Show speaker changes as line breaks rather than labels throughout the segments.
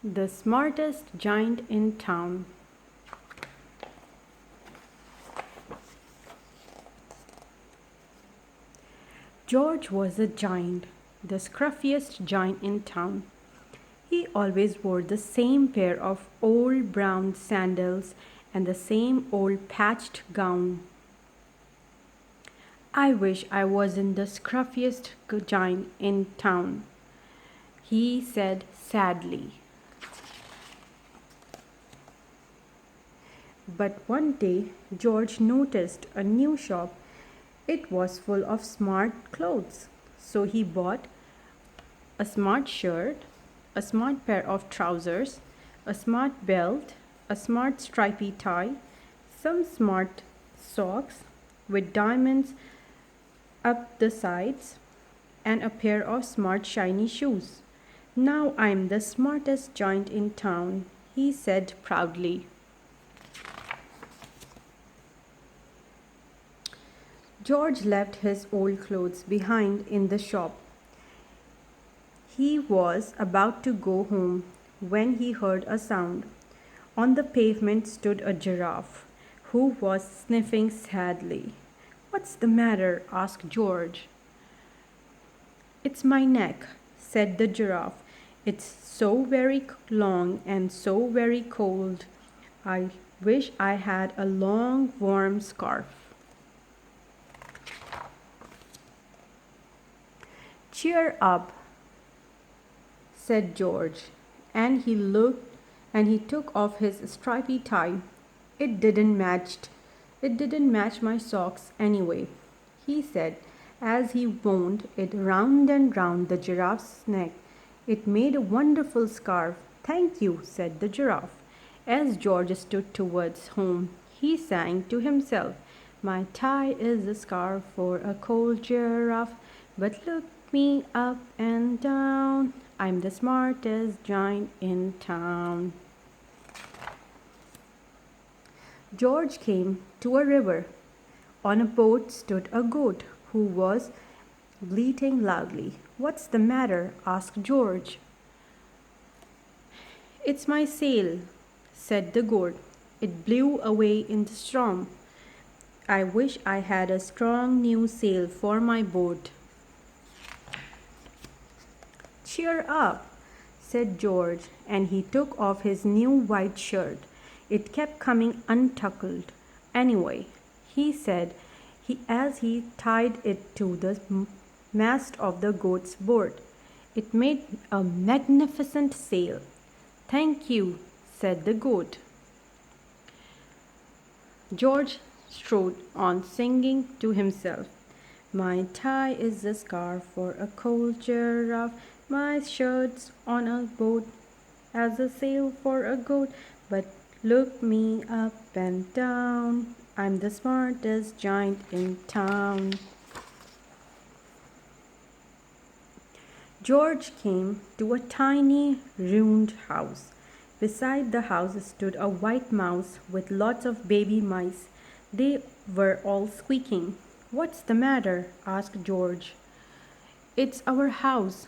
The smartest giant in town. George was a giant, the scruffiest giant in town. He always wore the same pair of old brown sandals and the same old patched gown. I wish I wasn't the scruffiest giant in town, he said sadly. But one day George noticed a new shop. It was full of smart clothes. So he bought a smart shirt, a smart pair of trousers, a smart belt, a smart stripy tie, some smart socks with diamonds up the sides, and a pair of smart shiny shoes. Now I'm the smartest giant in town, he said proudly. George left his old clothes behind in the shop. He was about to go home when he heard a sound. On the pavement stood a giraffe, who was sniffing sadly. "What's the matter?" asked George. "It's my neck," said the giraffe. "It's so very long and so very cold. I wish I had a long, warm scarf." "Cheer up," said George, and he took off his stripy tie. It didn't match my socks anyway, he said as he wound it round and round the giraffe's neck. "It made a wonderful scarf." "Thank you," said the giraffe. As George stood towards home, he sang to himself, "My tie is a scarf for a cold giraffe, but look me up and down. I'm the smartest giant in town." George came to a river. On a boat stood a goat who was bleating loudly. "What's the matter?" asked George. "It's my sail," said the goat. "It blew away in the storm. I wish I had a strong new sail for my boat." "Cheer up," said George, and he took off his new white shirt. It kept coming untuckled. "Anyway," he said as he tied it to the mast of the goat's boat, "it made a magnificent sail." "Thank you," said the goat. George strode on singing to himself, "My tie is a scarf for a cold giraffe. My shirt's on a boat as a sail for a goat. But look me up and down. I'm the smartest giant in town." George came to a tiny ruined house. Beside the house stood a white mouse with lots of baby mice. They were all squeaking. "What's the matter?" asked George. "It's our house,"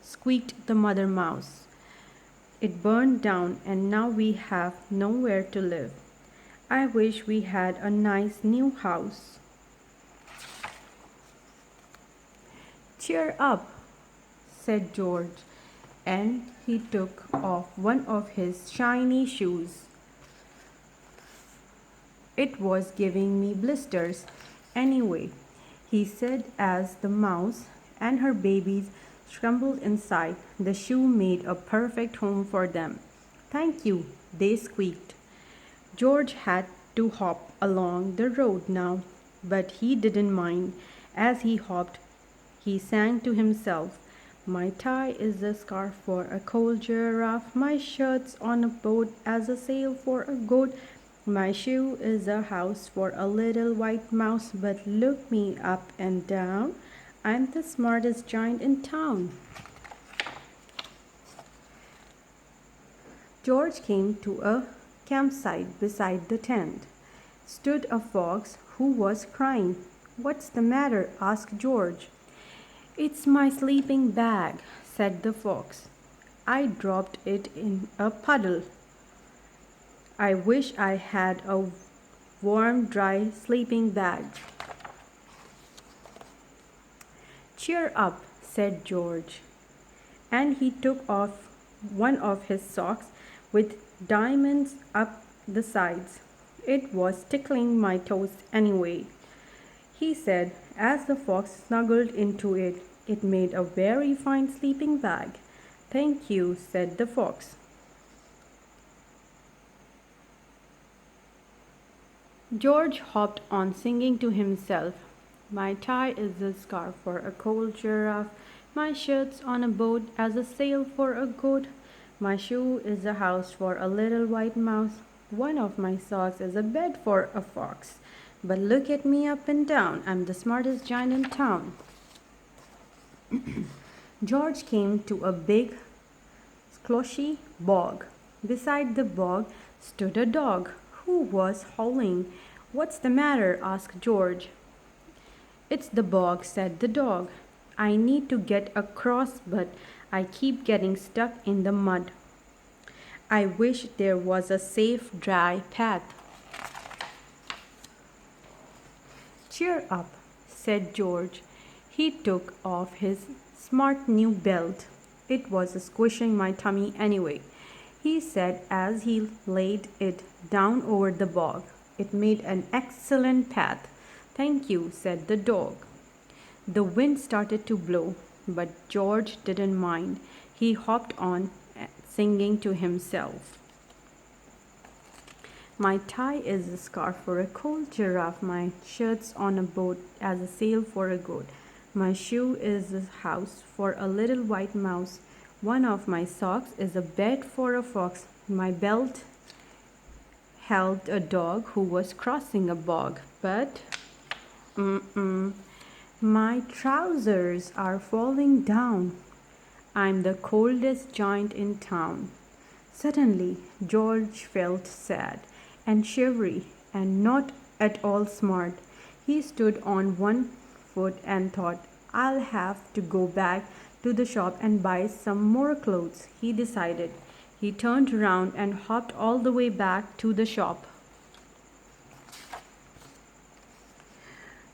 squeaked the mother mouse. "It burned down and now we have nowhere to live. I wish we had a nice new house." "Cheer up," said George, and he took off one of his shiny shoes. "It was giving me blisters anyway," he said as the mouse and her babies scrambled inside. The shoe made a perfect home for them. "Thank you," they squeaked. George had to hop along the road now, but he didn't mind. As he hopped, he sang to himself, "My tie is a scarf for a cold giraffe. My shirt's on a boat as a sail for a goat. My shoe is a house for a little white mouse. But look me up and down. I'm the smartest giant in town." George came to a campsite. Beside the tent stood a fox who was crying. "What's the matter?" asked George. "It's my sleeping bag," said the fox. I dropped it in a puddle. I wish I had a warm, dry sleeping bag. Cheer up, said George, and he took off one of his socks with diamonds up the sides. It was tickling my toes anyway, he said as the fox snuggled into it. It made a very fine sleeping bag. Thank you, said the fox. George hopped on, singing to himself. My tie is a scarf for a cold giraffe. My shirt's on a boat as a sail for a goat. My shoe is a house for a little white mouse. One of my socks is a bed for a fox. But look at me up and down. I'm the smartest giant in town. George came to a big, squashy bog. Beside the bog stood a dog who was howling. What's the matter? Asked George. It's the bog, said the dog. I need to get across, but I keep getting stuck in the mud. I wish there was a safe, dry path. Cheer up, said George. He took off his smart new belt. It was squishing my tummy anyway, he said as he laid it down over the bog. It made an excellent path. Thank you, said the dog. The wind started to blow, but George didn't mind. He hopped on, singing to himself. My tie is a scarf for a cold giraffe. My shirt's on a boat as a sail for a goat. My shoe is a house for a little white mouse. One of my socks is a bed for a fox. My belt held a dog who was crossing a bog. But my trousers are falling down. I'm the coldest giant in town. Suddenly, George felt sad and shivery and not at all smart. He stood on one foot and thought, I'll have to go back to the shop and buy some more clothes, he decided. He turned around and hopped all the way back to the shop.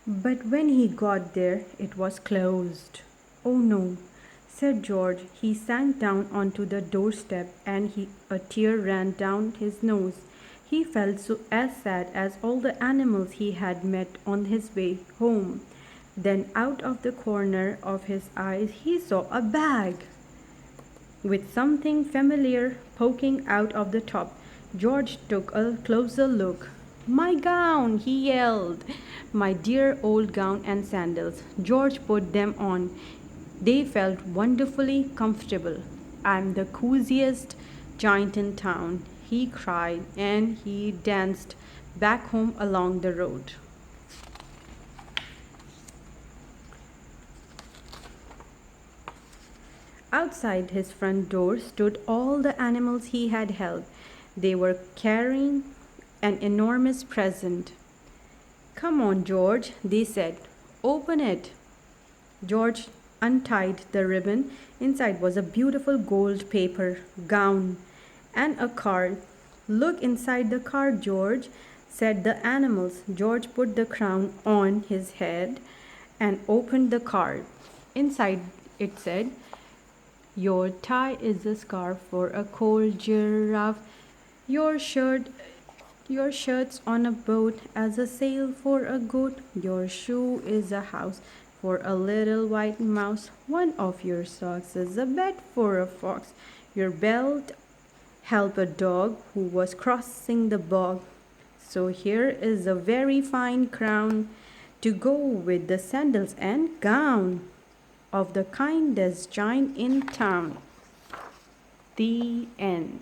But when he got there, it was closed. Oh no, said George. He sank down onto the doorstep and a tear ran down his nose. He felt as sad as all the animals he had met on his way home. Then out of the corner of his eyes he saw a bag with something familiar poking out of the top. George took a closer look. My gown, he yelled. My dear old gown and sandals. George put them on. They felt wonderfully comfortable. I'm the coziest giant in town, he cried, and he danced back home along the road. Outside his front door stood all the animals he had held. They were carrying an enormous present. Come on, George, they said. Open it. George untied the ribbon. Inside was a beautiful gold paper gown and a card. Look inside the card, George, said the animals. George put the crown on his head and opened the card. Inside it said, Your tie is a scarf for a cold giraffe. Your shirt's on a boat as a sail for a goat. Your shoe is a house for a little white mouse. One of your socks is a bed for a fox. Your belt held a dog who was crossing the bog. So here is a very fine crown to go with the sandals and gown of the kindest giant in town. The end.